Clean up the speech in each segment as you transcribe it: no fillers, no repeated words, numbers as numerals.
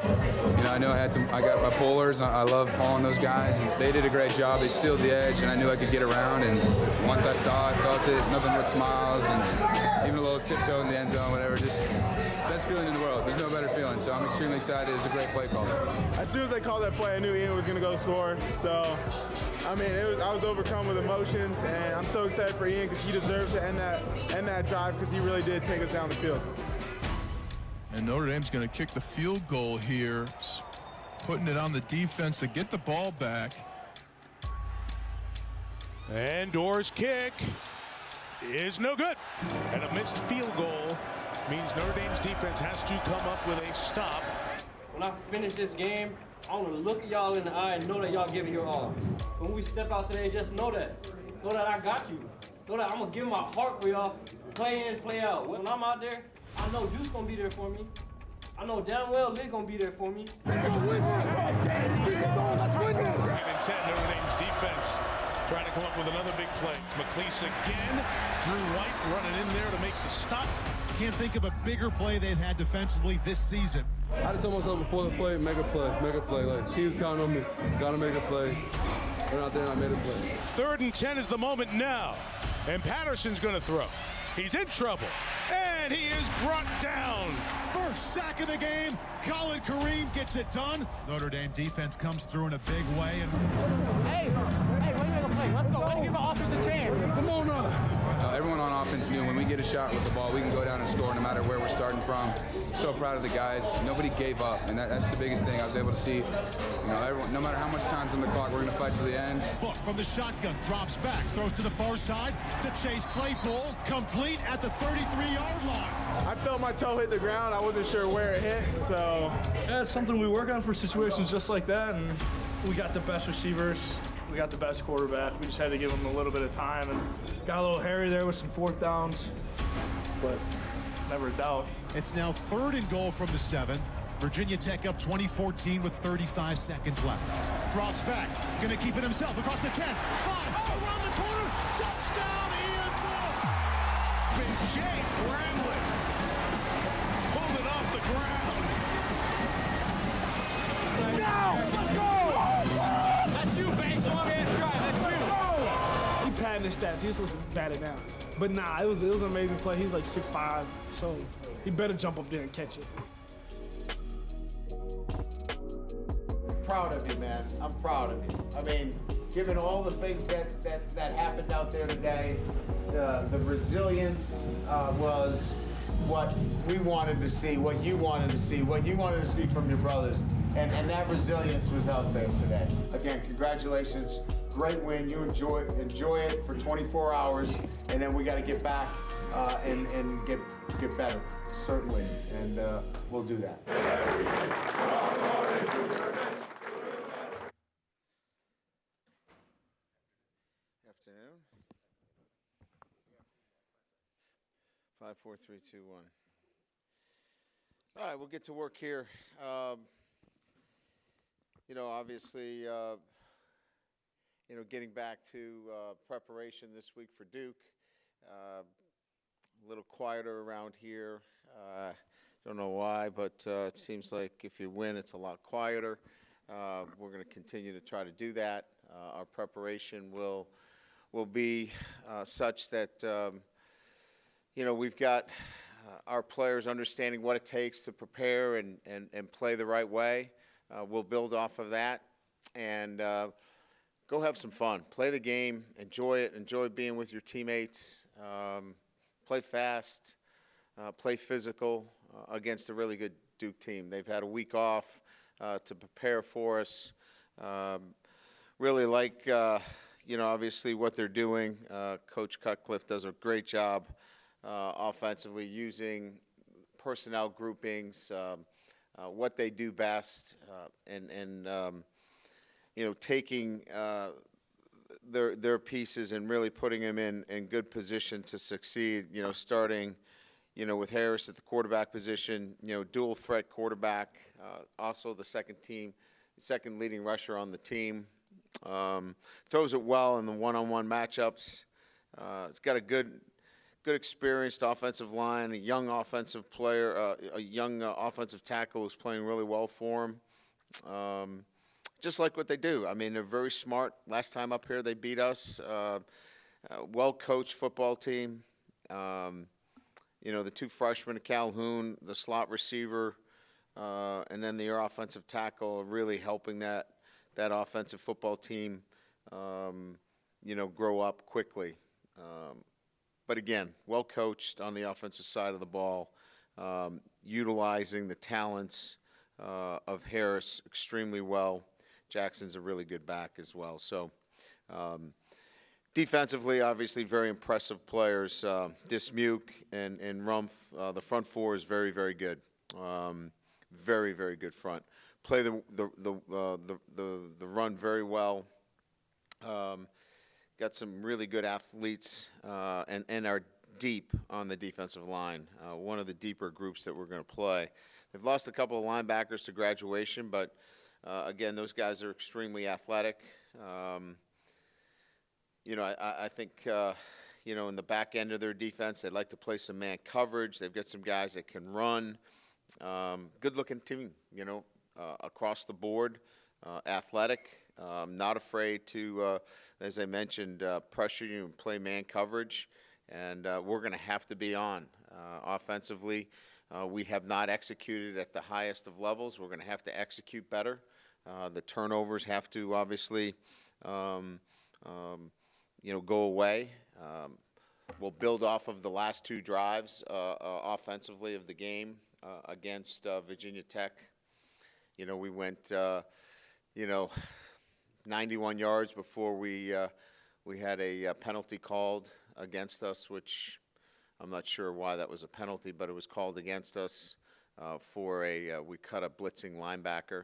You know, I know I got my pullers. I love following those guys. And they did a great job. They sealed the edge, and I knew I could get around. And once I saw it, felt it, nothing but smiles, and even a little tiptoe in the end zone, whatever. Just best feeling in the world. There's no better feeling. So I'm extremely excited. It was a great play call. As soon as they called that play, I knew Ian was going to go score. So, I mean, I was overcome with emotions, and I'm so excited for Ian because he deserves to end that drive because he really did take us down the field. And Notre Dame's going to kick the field goal here, putting it on the defense to get the ball back. And Doerr's kick is no good. And a missed field goal means Notre Dame's defense has to come up with a stop. When I finish this game, I want to look at y'all in the eye and know that y'all giving your all. When we step out today, just know that. Know that I got you. Know that I'm going to give my heart for y'all, play in, play out. When I'm out there, I know Juice going to be there for me. I know damn well Lugg going to be there for me. Let's and 10, Notre Dame's defense trying to come up with another big play. McLeese again. Drew White running in there to make the stop. Can't think of a bigger play they've had defensively this season. I had to tell myself before the play, make a play. Like, team's counting on me, gotta make a play. Went out there and I made a play. 3rd and 10 is the moment now. And Patterson's gonna throw. He's in trouble. And he is brought down. First sack of the game. Colin Kareem gets it done. Notre Dame defense comes through in a big way. And Hey, why you make a play? Let's go. Let's give our offense a chance. Come on now. Everyone on offense knew when we get a shot with the ball, we can go down and score no matter where we're starting from. So proud of the guys. Nobody gave up, and that's the biggest thing I was able to see. You know, everyone, no matter how much time's on the clock, we're going to fight to the end. Book from the shotgun, drops back, throws to the far side to Chase Claypool, complete at the 33-yard line. I felt my toe hit the ground. I wasn't sure where it hit, so. Yeah, it's something we work on for situations just like that, and we got the best receivers. We got the best quarterback. We just had to give him a little bit of time and got a little hairy there with some 4th downs, but never a doubt. It's now 3rd and goal from the 7. Virginia Tech up 20-14 with 35 seconds left. Drops back, gonna keep it himself across the 10, 5, around the corner, touchdown Ian Book! Big Jake Bramlett pulled it off the ground. Now, let's go! That's you, Banks. Long ass drive. That's you. He padding his stats. He was supposed to bat it down. But nah, it was an amazing play. He's like 6'5", so he better jump up there and catch it. Proud of you, man. I'm proud of you. I mean, given all the things that happened out there today, the resilience was what we wanted to see, what you wanted to see, what you wanted to see from your brothers. And that resilience was out there today. Again, congratulations. Great win. You enjoy it for 24 hours, and then we got to get back and get better, certainly. And we'll do that. Afternoon. 5, 4, 3, 2, 1. All right, we'll get to work here. You know, obviously, you know, getting back to preparation this week for Duke. A little quieter around here. Don't know why, but it seems like if you win, it's a lot quieter. We're going to continue to try to do that. Our preparation will be such that you know, we've got our players understanding what it takes to prepare and play the right way. We'll build off of that and go have some fun. Play the game, enjoy it, enjoy being with your teammates. Play fast, play physical against a really good Duke team. They've had a week off to prepare for us. Really like, you know, obviously what they're doing. Coach Cutcliffe does a great job offensively using personnel groupings, what they do best, and you know, taking their pieces and really putting them in good position to succeed. You know, starting, you know, with Harris at the quarterback position, you know, dual threat quarterback, also the second leading rusher on the team. Throws it well in the one-on-one matchups. It's got a good good experienced offensive line, a young offensive player, a young offensive tackle who's playing really well for him. Just like what they do. I mean, they're very smart. Last time up here, they beat us. Well-coached football team. You know, the two freshmen at Calhoun, the slot receiver, and then the offensive tackle are really helping that offensive football team, you know, grow up quickly. But again, well-coached on the offensive side of the ball, utilizing the talents of Harris extremely well. Jackson's a really good back as well. So defensively, obviously, very impressive players. Dismuke and Rumpf, the front four is very, very good. Very, very good front. Play the run very well. Got some really good athletes and are deep on the defensive line. One of the deeper groups that we're going to play. They've lost a couple of linebackers to graduation, but again, those guys are extremely athletic. You know, I think, you know, in the back end of their defense, they'd like to play some man coverage. They've got some guys that can run. Good-looking team, you know, across the board, athletic, not afraid to, as I mentioned, pressure you and play man coverage. And we're going to have to be on offensively. We have not executed at the highest of levels. We're going to have to execute better. The turnovers have to obviously, you know, go away. We'll build off of the last two drives offensively of the game against Virginia Tech. You know, we went, you know, 91 yards before we had a penalty called against us, which I'm not sure why that was a penalty, but it was called against us for we cut a blitzing linebacker,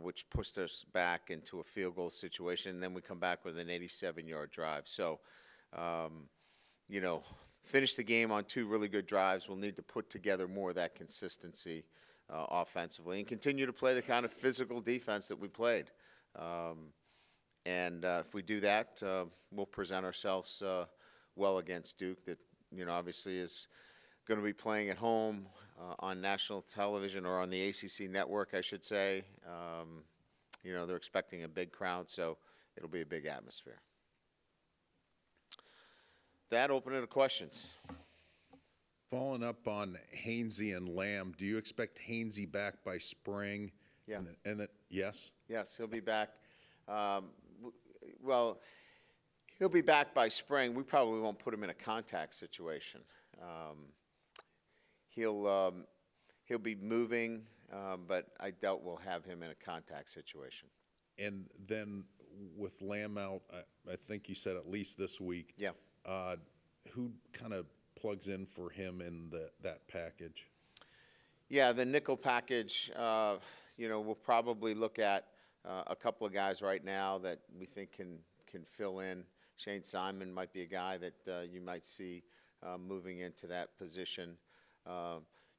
which pushed us back into a field goal situation, and then we come back with an 87-yard drive. So, you know, finish the game on two really good drives. We'll need to put together more of that consistency offensively and continue to play the kind of physical defense that we played. And if we do that, we'll present ourselves well against Duke, that, you know, obviously is going to be playing at home on national television, or on the ACC network, I should say. You know, they're expecting a big crowd, so it'll be a big atmosphere. That, open it to questions. Following up on Hainsey and Lamb, do you expect Hainsey back by spring? Yeah. And that, yes? Yes, he'll be back. Well, he'll be back by spring. We probably won't put him in a contact situation. He'll be moving, but I doubt we'll have him in a contact situation. And then with Lamb out, I think you said at least this week. Yeah. Who kind of plugs in for him in that package? Yeah, the nickel package, you know, we'll probably look at a couple of guys right now that we think can fill in. Shane Simon might be a guy that you might see moving into that position.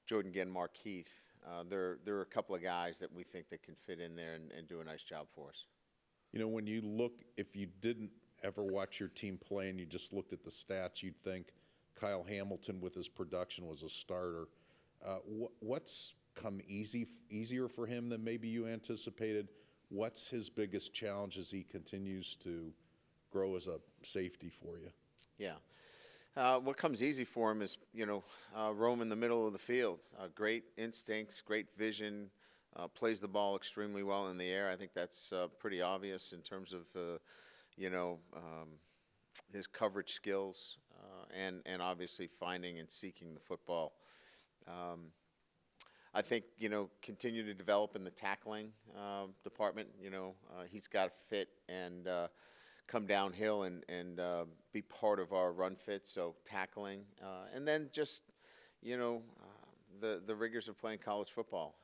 Jordan Genmark-Heath. There are a couple of guys that we think that can fit in there and do a nice job for us. You know, when you look, if you didn't ever watch your team play and you just looked at the stats, you'd think Kyle Hamilton with his production was a starter. What's come easier for him than maybe you anticipated? What's his biggest challenge as he continues to grow as a safety for you? Yeah. What comes easy for him is, you know, roam in the middle of the field. Great instincts, great vision, plays the ball extremely well in the air. I think that's pretty obvious in terms of, you know, his coverage skills and obviously finding and seeking the football. I think, you know, continue to develop in the tackling department. You know, he's got to fit and come downhill and be part of our run fit, so tackling. And then just, you know, the rigors of playing college football.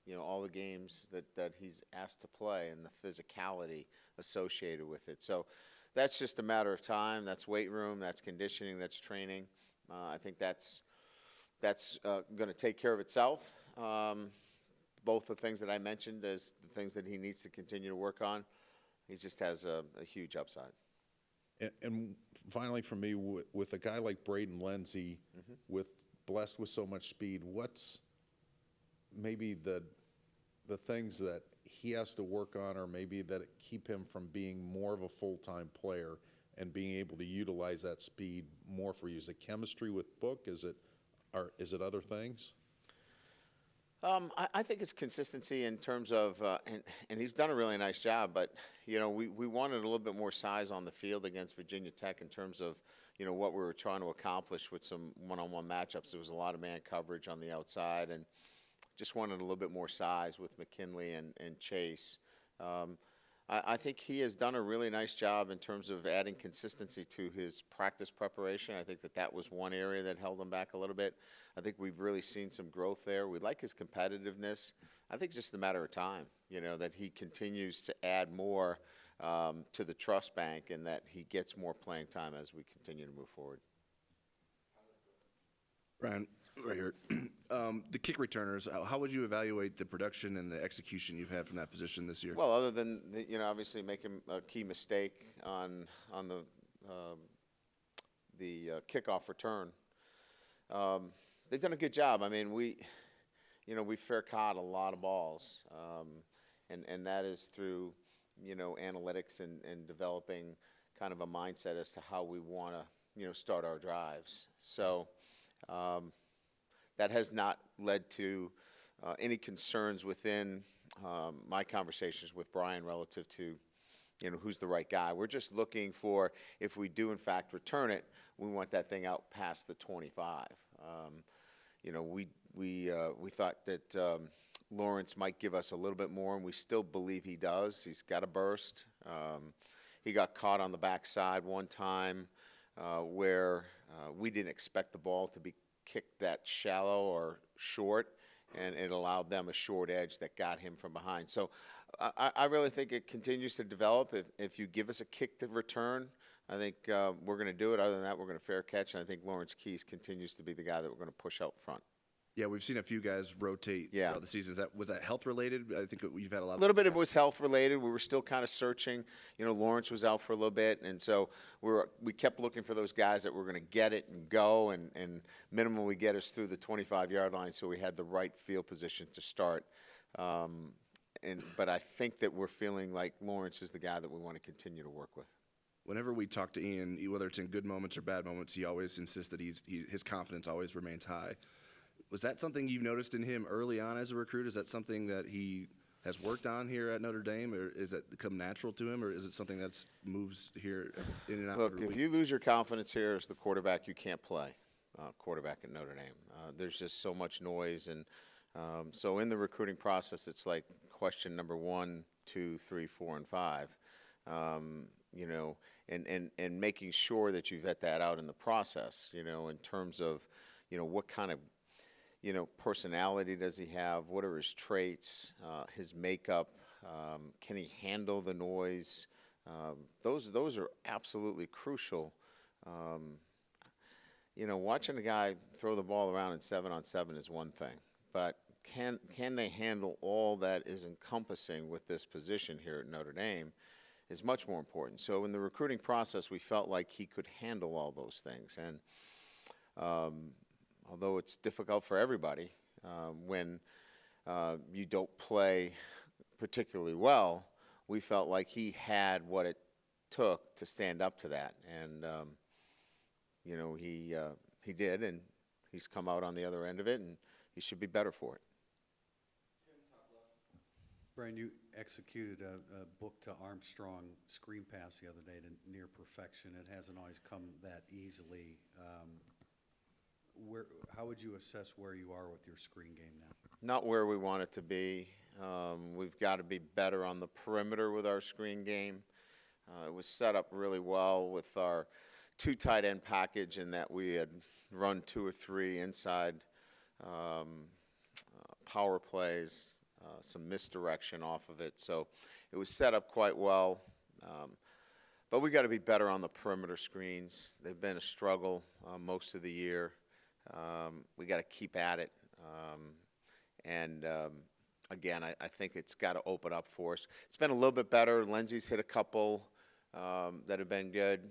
You know, all the games that he's asked to play and the physicality associated with it. So that's just a matter of time. That's weight room, that's conditioning, that's training. I think that's going to take care of itself. Both the things that I mentioned as the things that he needs to continue to work on. He just has a huge upside. And finally, for me, with a guy like Braden Lenzy, blessed with so much speed, what's maybe the things that he has to work on, or maybe that keep him from being more of a full-time player and being able to utilize that speed more for you? Is it chemistry with Book? Is it other things? I think it's consistency in terms of, and he's done a really nice job, but, you know, we wanted a little bit more size on the field against Virginia Tech in terms of, you know, what we were trying to accomplish with some one-on-one matchups. There was a lot of man coverage on the outside, and just wanted a little bit more size with McKinley and Chase. I think he has done a really nice job in terms of adding consistency to his practice preparation. I think that was one area that held him back a little bit. I think we've really seen some growth there. We like his competitiveness. I think it's just a matter of time, you know, that he continues to add more to the trust bank and that he gets more playing time as we continue to move forward. Ryan, right here. The kick returners, how would you evaluate the production and the execution you've had from that position this year? Well, other than, you know, obviously making a key mistake on the kickoff return, they've done a good job. I mean, we fair caught a lot of balls, and that is through, you know, analytics and developing kind of a mindset as to how we want to, you know, start our drives. So that has not led to any concerns within my conversations with Brian relative to, you know, who's the right guy. We're just looking for, if we do in fact return it, we want that thing out past the 25. You know, we thought that Lawrence might give us a little bit more, and we still believe he does. He's got a burst. He got caught on the backside one time where we didn't expect the ball to be kicked that shallow or short, and it allowed them a short edge that got him from behind. So I really think it continues to develop. If you give us a kick to return, I think we're going to do it. Other than that, we're going to fair catch, and I think Lawrence Keys continues to be the guy that we're going to push out front. Yeah, we've seen a few guys rotate throughout the season. Was that health related? I think you've had a lot. A little bit of it was health related. We were still kind of searching. You know, Lawrence was out for a little bit, and so we kept looking for those guys that were going to get it and go, and minimally get us through the 25-yard line, so we had the right field position to start. But I think that we're feeling like Lawrence is the guy that we want to continue to work with. Whenever we talk to Ian, whether it's in good moments or bad moments, he always insists that his confidence always remains high. Was that something you noticed in him early on as a recruit? Is that something that he has worked on here at Notre Dame, or is it come natural to him, or is it something that moves here in and out? Look, if you lose your confidence here as the quarterback, you can't play quarterback at Notre Dame. There's just so much noise, and so in the recruiting process, it's like question number 1, 2, 3, 4, and 5. You know, and making sure that you vet that out in the process. You know, in terms of, you know, what kind of, you know, personality does he have? What are his traits? His makeup? Can he handle the noise? Those are absolutely crucial. You know, watching a guy throw the ball around in 7-on-7 is one thing, but can they handle all that is encompassing with this position here at Notre Dame is much more important. So in the recruiting process, we felt like he could handle all those things, and although it's difficult for everybody when you don't play particularly well, we felt like he had what it took to stand up to that. And, you know, he did, and he's come out on the other end of it, and he should be better for it. Brian, you executed a book to Armstrong screen pass the other day to near perfection. It hasn't always come that easily. How would you assess where you are with your screen game now? Not where we want it to be. We've got to be better on the perimeter with our screen game. It was set up really well with our 2 tight end package in that we had run 2 or 3 inside power plays, some misdirection off of it. So it was set up quite well. But we got to be better on the perimeter screens. They've been a struggle most of the year. We got to keep at it. Again, I think it's got to open up for us. It's been a little bit better. Lindsey's hit a couple that have been good.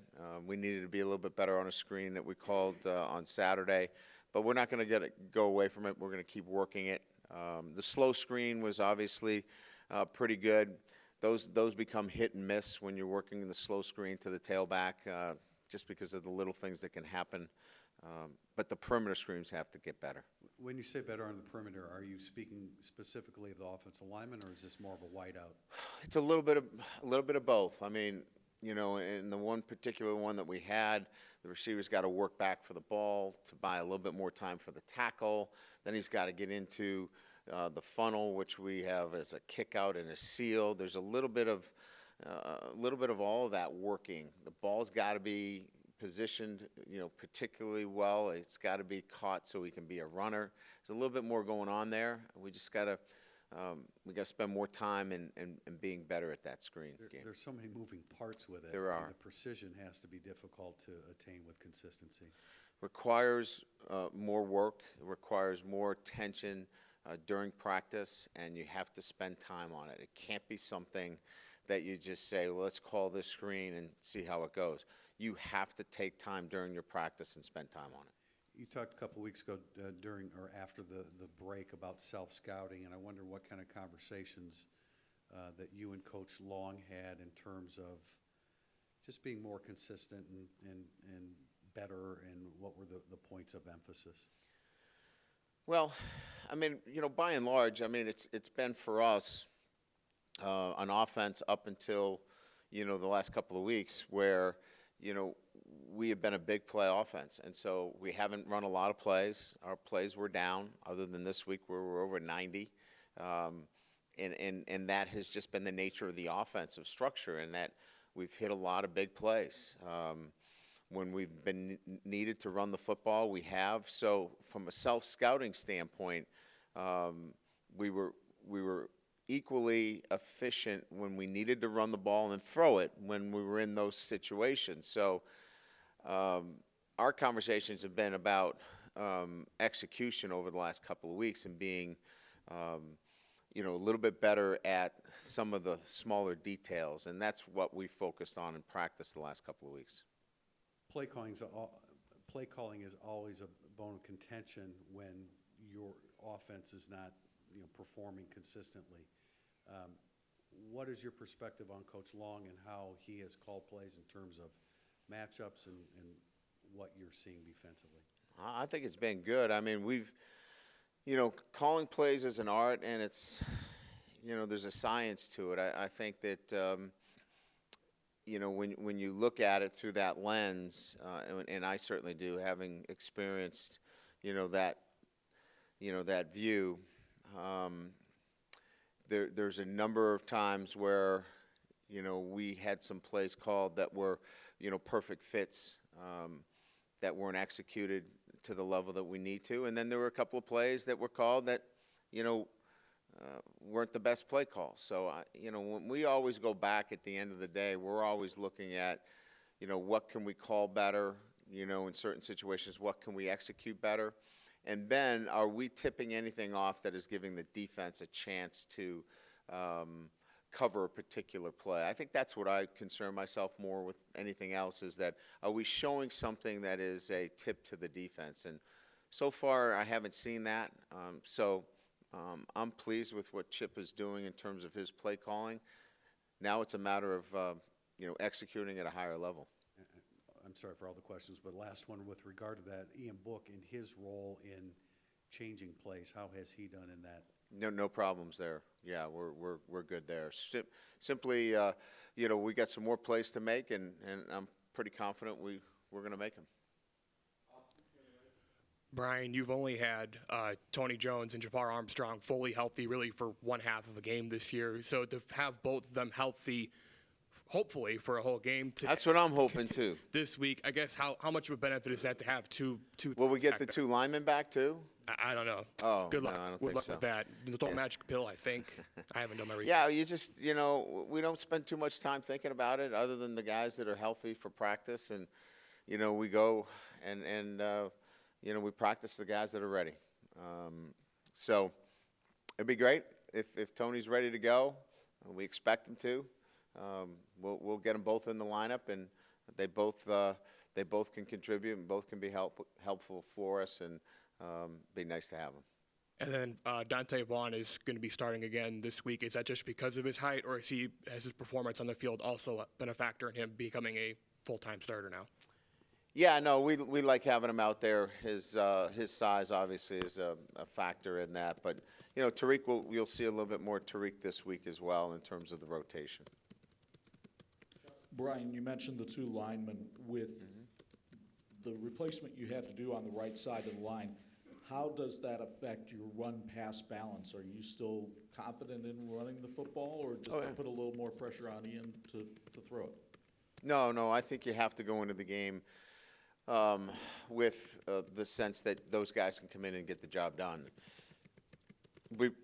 We needed to be a little bit better on a screen that we called on Saturday, but we're not going to go away from it. We're going to keep working it. The slow screen was obviously pretty good. Those become hit and miss when you're working the slow screen to the tailback, just because of the little things that can happen. But the perimeter screens have to get better. When you say better on the perimeter, are you speaking specifically of the offensive lineman, or is this more of a whiteout? It's a little bit of both. I mean, you know, in the one particular one that we had, the receiver's got to work back for the ball to buy a little bit more time for the tackle. Then he's got to get into the funnel, which we have as a kick out and a seal. There's a little bit of all of that working. The ball's got to be positioned, you know, particularly well. It's got to be caught so he can be a runner. There's a little bit more going on there. We just got to spend more time in being better at that screen game. There's so many moving parts with it. There are. The precision has to be difficult to attain with consistency. Requires more work. It requires more attention during practice, and you have to spend time on it. It can't be something that you just say, well, let's call this screen and see how it goes. You have to take time during your practice and spend time on it. You talked a couple weeks ago during or after the break about self-scouting, and I wonder what kind of conversations that you and Coach Long had in terms of just being more consistent and better, and what were the points of emphasis? Well, I mean, you know, by and large, I mean, it's been for us an offense up until, you know, the last couple of weeks where, you know, we have been a big play offense, and so we haven't run a lot of plays. Our plays were down, other than this week where we're over 90, and that has just been the nature of the offensive structure, and that we've hit a lot of big plays. When we've been needed to run the football, we have. So from a self-scouting standpoint, we were equally efficient when we needed to run the ball and throw it when we were in those situations. So our conversations have been about execution over the last couple of weeks and being, you know, a little bit better at some of the smaller details, and that's what we focused on in practice the last couple of weeks. Play calling is always a bone of contention when your offense is not, you know, performing consistently. What is your perspective on Coach Long and how he has called plays in terms of matchups and what you're seeing defensively? I think it's been good. I mean, we've, you know, calling plays is an art, and it's, you know, there's a science to it. I think that, you know, when you look at it through that lens, and I certainly do, having experienced, you know, that view, there's a number of times where, you know, we had some plays called that were, you know, perfect fits that weren't executed to the level that we need to. And then there were a couple of plays that were called that, you know, weren't the best play calls. So, you know, when we always go back at the end of the day, we're always looking at, you know, what can we call better, you know, in certain situations, what can we execute better? And then are we tipping anything off that is giving the defense a chance to cover a particular play? I think that's what I concern myself more with anything else, is that are we showing something that is a tip to the defense? And so far I haven't seen that. I'm pleased with what Chip is doing in terms of his play calling. Now it's a matter of you know, executing at a higher level. I'm sorry for all the questions, but last one with regard to that, Ian Book and his role in changing plays, how has he done in that? No problems there. Yeah, we're good there. Simply, you know, we got some more plays to make, and I'm pretty confident we're going to make them. Brian, you've only had Tony Jones and Jafar Armstrong fully healthy really for one half of a game this year. So to have both of them healthy, hopefully for a whole game. That's what I'm hoping too. This week, I guess how much of a benefit is that to have two? Will we get the two linemen back too? I don't know. Oh, good luck. No, I don't Good think luck so. with that. Don't magic pill, I think. I haven't done my research. Yeah, you just, you know, we don't spend too much time thinking about it other than the guys that are healthy for practice, and you know, we go and you know, we practice the guys that are ready. So it'd be great if Tony's ready to go. We expect him to. we'll get them both in the lineup, and they both can contribute and both can be helpful for us, and be nice to have them. And then Dante Vaughn is going to be starting again this week. Is that just because of his height, or has his performance on the field also been a factor in him becoming a full-time starter now? Yeah, no, we like having him out there. His size obviously is a factor in that, but you know, Tariq, you'll see a little bit more Tariq this week as well in terms of the rotation. Brian, you mentioned the two linemen. With the replacement you had to do on the right side of the line, how does that affect your run-pass balance? Are you still confident in running the football, or does that put a little more pressure on Ian to throw it? No, I think you have to go into the game with the sense that those guys can come in and get the job done.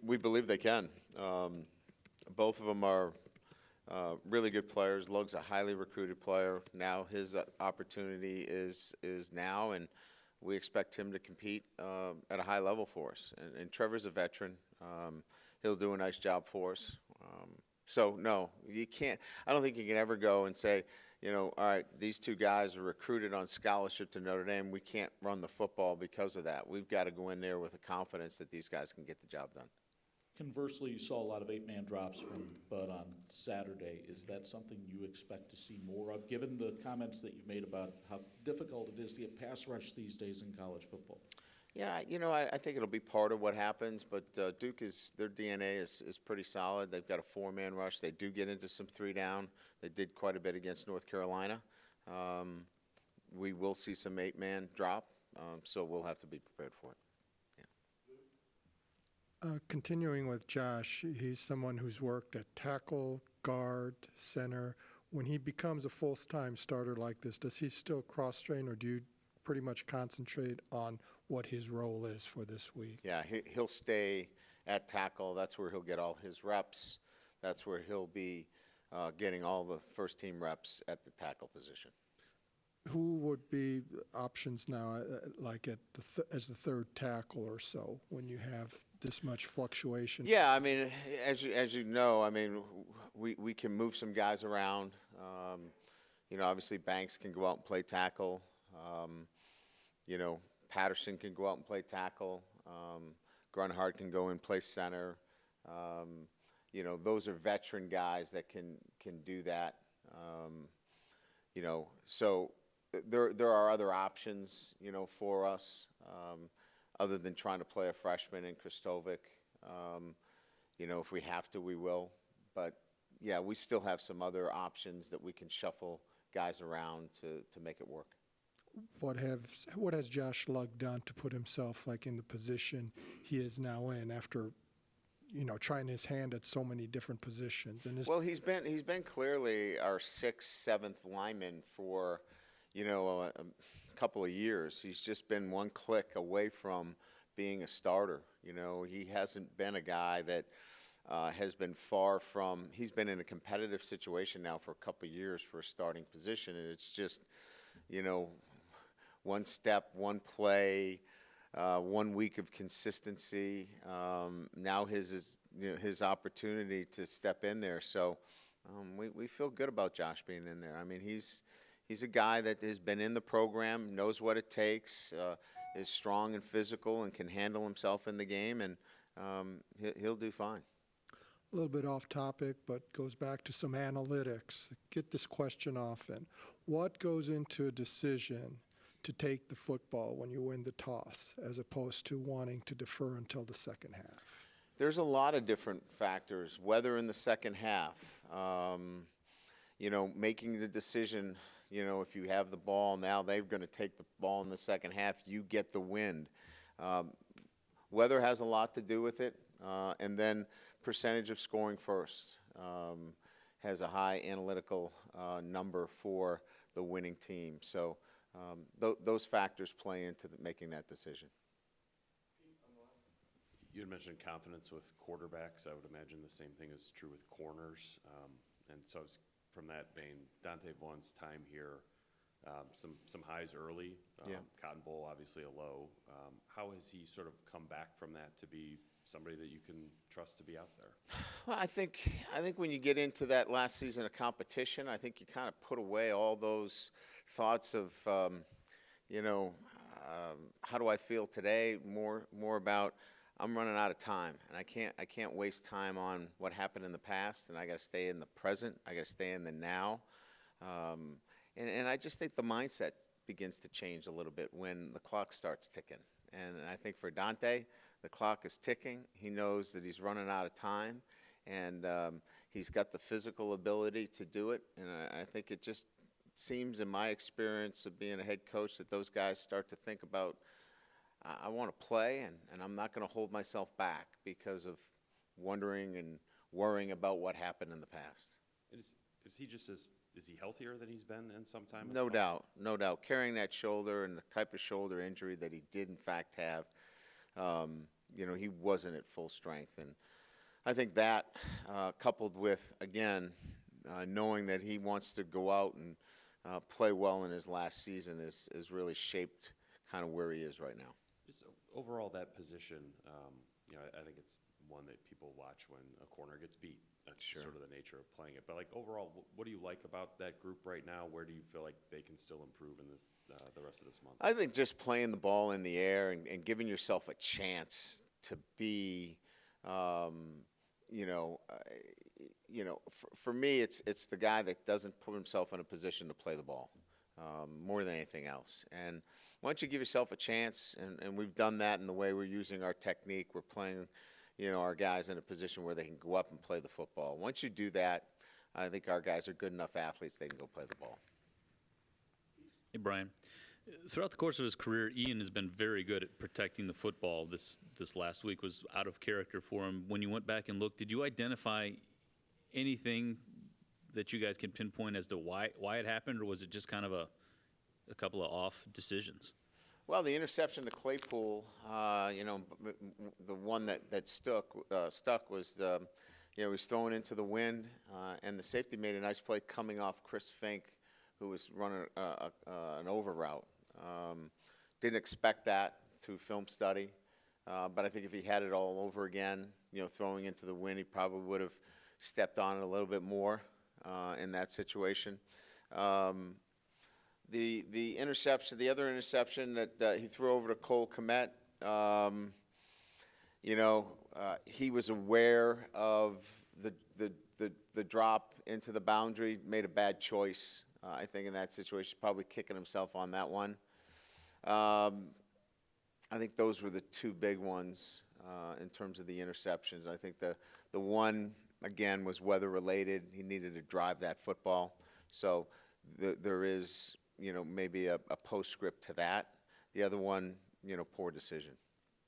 We believe they can. Both of them are really good players. Lugg's a highly recruited player. Now his opportunity is now, and we expect him to compete at a high level for us. And Trevor's a veteran. He'll do a nice job for us. So, no, you can't. I don't think you can ever go and say, you know, all right, these two guys are recruited on scholarship to Notre Dame. We can't run the football because of that. We've got to go in there with a confidence that these guys can get the job done. Conversely, you saw a lot of 8-man drops from Bud on Saturday. Is that something you expect to see more of, given the comments that you've made about how difficult it is to get pass rush these days in college football? Yeah, you know, I think it'll be part of what happens, but Duke their DNA is pretty solid. They've got a 4-man rush. They do get into some 3-down. They did quite a bit against North Carolina. We will see some 8-man drop, so we'll have to be prepared for it. Continuing with Josh, he's someone who's worked at tackle, guard, center. When he becomes a full-time starter like this, does he still cross-train, or do you pretty much concentrate on what his role is for this week? Yeah, he'll stay at tackle. That's where he'll get all his reps. That's where he'll be getting all the first-team reps at the tackle position. Who would be options now, like at as the third tackle or so, when you have this much fluctuation? Yeah, I mean, as you know, I mean, we can move some guys around. You know, obviously Banks can go out and play tackle. You know, Patterson can go out and play tackle. Grunhard can go and play center. You know, those are veteran guys that can do that. You know, so there are other options, you know, for us, other than trying to play a freshman in Kristovic. You know, if we have to, we will. But, yeah, we still have some other options that we can shuffle guys around to make it work. What has Josh Lugg done to put himself like in the position he is now in after, you know, trying his hand at so many different positions? And well, he's been clearly our 6th, 7th lineman for, you know, a couple of years. He's just been one click away from being a starter. You know, he hasn't been a guy that has been far from. He's been in a competitive situation now for a couple of years for a starting position, and it's just, you know, one step, one play, 1 week of consistency. Now his opportunity to step in there. So we feel good about Josh being in there. I mean, he's a guy that has been in the program, knows what it takes, is strong and physical, and can handle himself in the game, and he'll do fine. A little bit off topic, but goes back to some analytics. Get this question often. What goes into a decision to take the football when you win the toss, as opposed to wanting to defer until the second half? There's a lot of different factors. Weather in the second half, you know, making the decision, you know, if you have the ball now, they're going to take the ball in the second half, you get the wind. Weather has a lot to do with it, and then percentage of scoring first has a high analytical number for the winning team. So those factors play into making that decision. You had mentioned confidence with quarterbacks. I would imagine the same thing is true with corners. And so from that vein, Dante Vaughn's time here, some highs early. Cotton Bowl, obviously a low. How has he sort of come back from that to be somebody that you can trust to be out there? Well, I think when you get into that last season of competition, I think you kind of put away all those thoughts of, how do I feel today? More about I'm running out of time, and I can't waste time on what happened in the past, and I got to stay in the present. I got to stay in the now, and I just think the mindset begins to change a little bit when the clock starts ticking. And I think for Dante, the clock is ticking. He knows that he's running out of time, and he's got the physical ability to do it. And I think it just seems, in my experience of being a head coach, that those guys start to think about, I want to play, and I'm not going to hold myself back because of wondering and worrying about what happened in the past. Is he healthier than he's been in some time? No doubt, no doubt. Carrying that shoulder and the type of shoulder injury that he did in fact have, he wasn't at full strength. And I think that, coupled with, again, knowing that he wants to go out and play well in his last season is really shaped kind of where he is right now. Just overall, that position, I think it's one that people watch when a corner gets beat. That's sort of the nature of playing it. But like overall, what do you like about that group right now? Where do you feel like they can still improve in this the rest of this month? I think just playing the ball in the air and giving yourself a chance to be, for me, it's the guy that doesn't put himself in a position to play the ball more than anything else. And once you give yourself a chance, and we've done that in the way we're using our technique, we're playing our guys in a position where they can go up and play the football. Once you do that, I think our guys are good enough athletes they can go play the ball. Hey, Brian. Throughout the course of his career, Ian has been very good at protecting the football. This last week was out of character for him. When you went back and looked, did you identify anything that you guys can pinpoint as to why it happened, or was it just kind of a couple of off decisions? Well, the interception to Claypool, the one that stuck was, he was thrown into the wind, and the safety made a nice play coming off Chris Fink, who was running an over route. Didn't expect that through film study, but I think if he had it all over again, throwing into the wind, he probably would have stepped on it a little bit more in that situation. The interception, the other interception that he threw over to Cole Kmet, he was aware of the drop into the boundary, made a bad choice. I think in that situation, probably kicking himself on that one. I think those were the two big ones in terms of the interceptions. I think the one, again, was weather-related. He needed to drive that football. So there is, maybe a postscript to that. The other one, poor decision.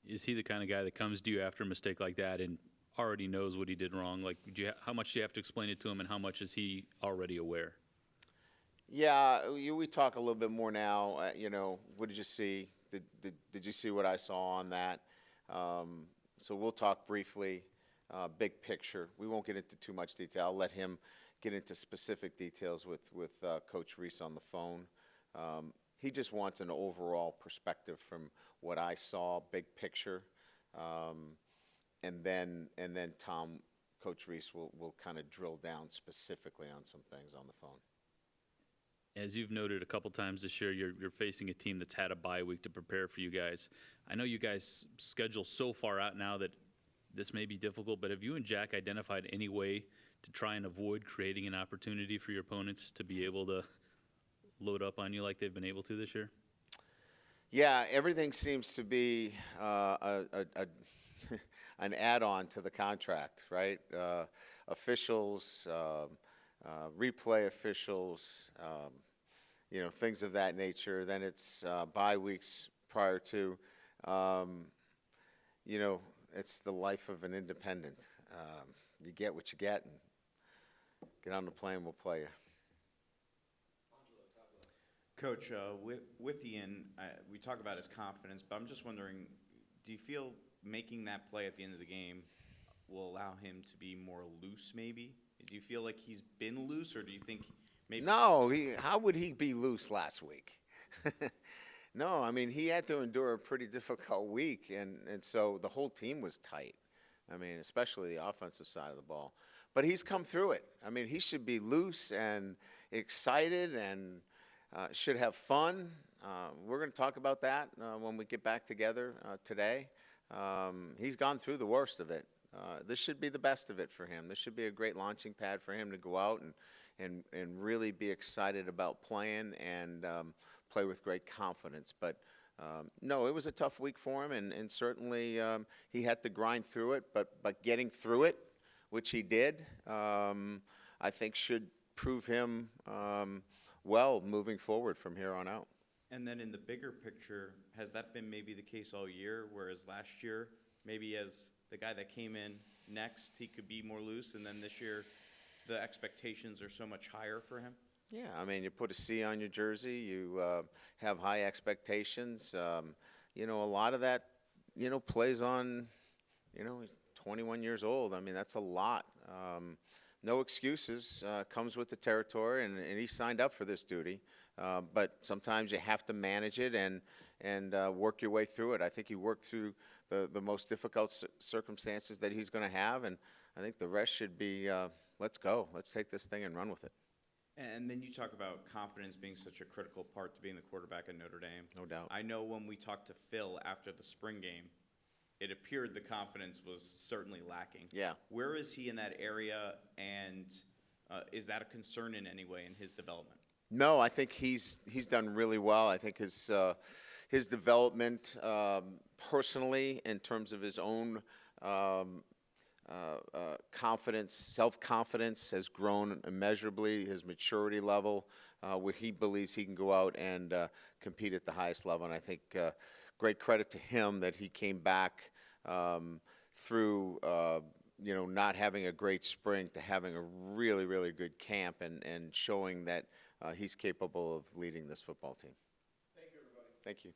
Is he the kind of guy that comes to you after a mistake like that and already knows what he did wrong? Like, how much do you have to explain it to him, and how much is he already aware? Yeah, we talk a little bit more now. What did you see? Did you see what I saw on that? So we'll talk briefly, big picture. We won't get into too much detail. I'll let him get into specific details with Coach Reese on the phone. He just wants an overall perspective from what I saw, big picture, and then Tom, Coach Reese will kind of drill down specifically on some things on the phone. As you've noted a couple times this year, you're facing a team that's had a bye week to prepare for you guys. I know you guys schedule so far out now that this may be difficult, but have you and Jack identified any way to try and avoid creating an opportunity for your opponents to be able to load up on you like they've been able to this year? Yeah, everything seems to be an add-on to the contract, right? Officials, replay officials, things of that nature. Then it's bye weeks prior to. It's the life of an independent. You get what you get, and get on the plane, we'll play you. Coach, with Ian, we talk about his confidence, but I'm just wondering, do you feel making that play at the end of the game will allow him to be more loose maybe? Do you feel like he's been loose, or do you think maybe? No, how would he be loose last week? No, I mean, he had to endure a pretty difficult week, and so the whole team was tight. I mean, especially the offensive side of the ball. But he's come through it. I mean, he should be loose and excited and should have fun. We're going to talk about that when we get back together today. He's gone through the worst of it. This should be the best of it for him. This should be a great launching pad for him to go out and really be excited about playing and play with great confidence. But no, it was a tough week for him, and certainly he had to grind through it. But getting through it, which he did, I think should prove him well moving forward from here on out. And then in the bigger picture, has that been maybe the case all year, whereas last year, maybe as the guy that came in next, he could be more loose, and then this year the expectations are so much higher for him? Yeah, I mean, you put a C on your jersey, you have high expectations. You know, a lot of that, you know, plays on, you know, he's 21 years old. I mean, that's a lot. No excuses, comes with the territory, and he signed up for this duty. But sometimes you have to manage it and work your way through it. I think he worked through the most difficult circumstances that he's going to have, and I think the rest should be, let's go. Let's take this thing and run with it. And then you talk about confidence being such a critical part to being the quarterback at Notre Dame. No doubt. I know when we talked to Phil after the spring game, it appeared the confidence was certainly lacking. Yeah. Where is he in that area, and is that a concern in any way in his development? No, I think he's done really well. I think his development personally, in terms of his own confidence, self-confidence, has grown immeasurably. His maturity level, where he believes he can go out and compete at the highest level. And I think great credit to him that he came back through you know, not having a great spring to having a really, really good camp and showing that he's capable of leading this football team. Thank you, everybody. Thank you.